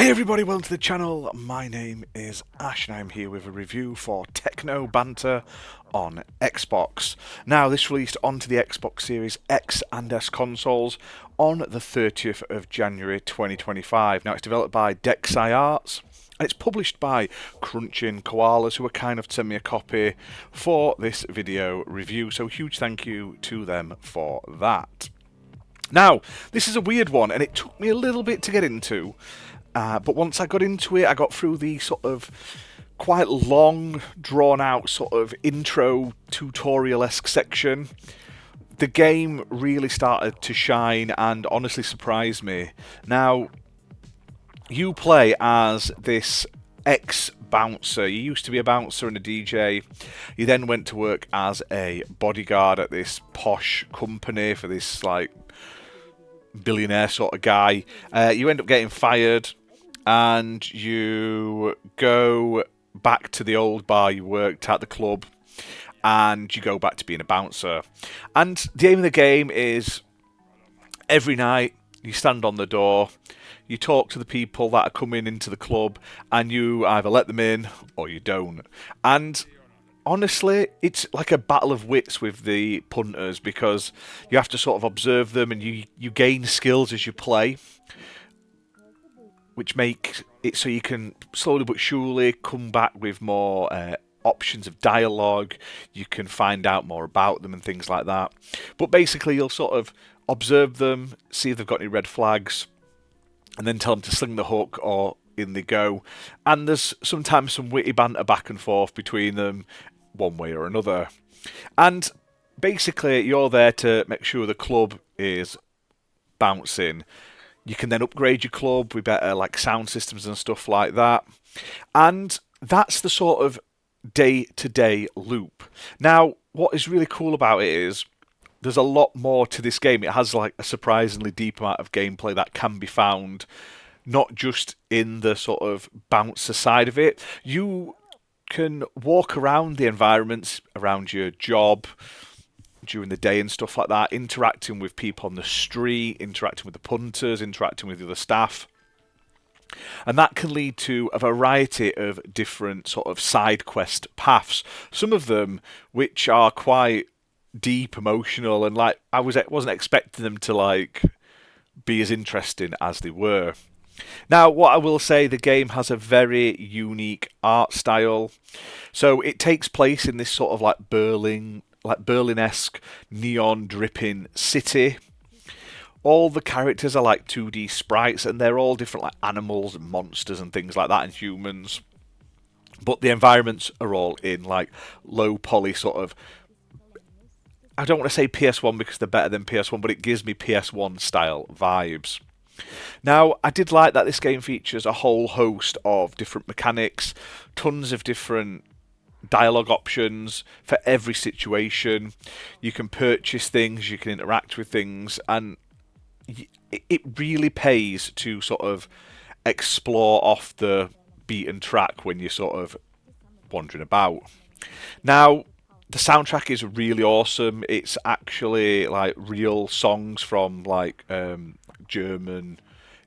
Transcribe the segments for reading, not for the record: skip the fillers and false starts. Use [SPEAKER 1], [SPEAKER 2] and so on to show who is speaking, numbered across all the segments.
[SPEAKER 1] Hey everybody, welcome to the channel. My name is Ash and I'm here with a review for Techno Banter on Xbox. Now this released onto the Xbox Series X and S consoles on the 30th of January 2025. Now it's developed by Dexai Arts and it's published by Crunchin Koalas, who are kind of sent me a copy for this video review, so huge thank you to them for that. Now, this is a weird one and it took me a little bit to get into. But once I got into it, I got through the sort of quite long, drawn-out sort of intro tutorial-esque section. The game really started to shine and honestly surprised me. Now, you play as this ex-bouncer. You used to be a bouncer and a DJ. You then went to work as a bodyguard at this posh company for this, like, billionaire sort of guy. You end up getting fired. And you go back to the old bar you worked at, the club, and you go back to being a bouncer. And the aim of the game is every night you stand on the door, you talk to the people that are coming into the club, and you either let them in or you don't. And honestly, it's like a battle of wits with the punters because you have to sort of observe them and you gain skills as you play, which makes it so you can slowly but surely come back with more options of dialogue. You can find out more about them and things like that. But basically, you'll sort of observe them, see if they've got any red flags, and then tell them to sling the hook or in they go. And there's sometimes some witty banter back and forth between them, one way or another. And basically, you're there to make sure the club is bouncing. You can then upgrade your club with better like sound systems and stuff like that. And that's the sort of day-to-day loop. Now, what is really cool about it is there's a lot more to this game. It has like a surprisingly deep amount of gameplay that can be found not just in the sort of bouncer side of it. You can walk around the environments around your job during the day and stuff like that, interacting with people on the street, interacting with the punters, interacting with the other staff. And that can lead to a variety of different sort of side quest paths. Some of them which are quite deep, emotional, and like wasn't expecting them to like be as interesting as they were. Now, what I will say, the game has a very unique art style. So it takes place in this sort of like Berlin-esque neon dripping city. All the characters are like 2D sprites and they're all different like animals and monsters and things like that and humans. But the environments are all in like low poly sort of, I don't want to say PS1 because they're better than PS1, but it gives me PS1 style vibes. Now, I did like that this game features a whole host of different mechanics, tons of different dialogue options for every situation. You can purchase things, you can interact with things, and it really pays to sort of explore off the beaten track when you're sort of wandering about. Now, the soundtrack is really awesome. It's actually like real songs from like German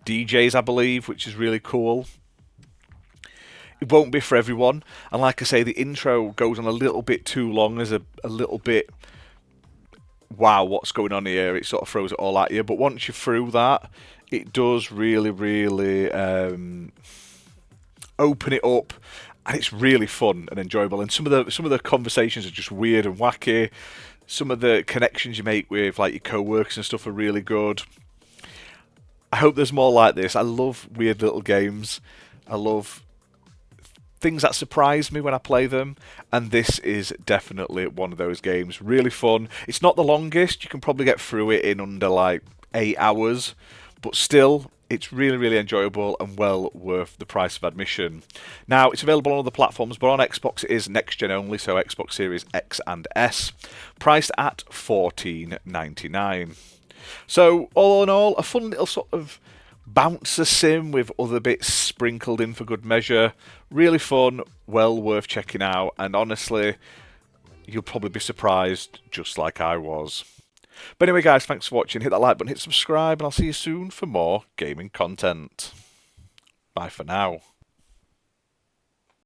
[SPEAKER 1] DJs, I believe, which is really cool. It won't be for everyone, and like I say, the intro goes on a little bit too long. There's a little bit, wow, what's going on here? It sort of throws it all at you, but once you're through that, it does really, really open it up, and it's really fun and enjoyable. And some of the conversations are just weird and wacky. Some of the connections you make with like your co-workers and stuff are really good. I hope there's more like this. I love weird little games. I love things that surprise me when I play them, and this is definitely one of those games. Really fun. It's not the longest. You can probably get through it in under like 8 hours, but still, it's really, really enjoyable and well worth the price of admission. Now, it's available on other platforms, but on Xbox it is next gen only, so Xbox Series X and S, priced at $14.99. So, all in all, a fun little sort of bouncer sim with other bits sprinkled in for good measure. Really fun, well worth checking out, and honestly, you'll probably be surprised just like I was. But anyway guys, thanks for watching. Hit that like button, hit subscribe, and I'll see you soon for more gaming content. Bye for now.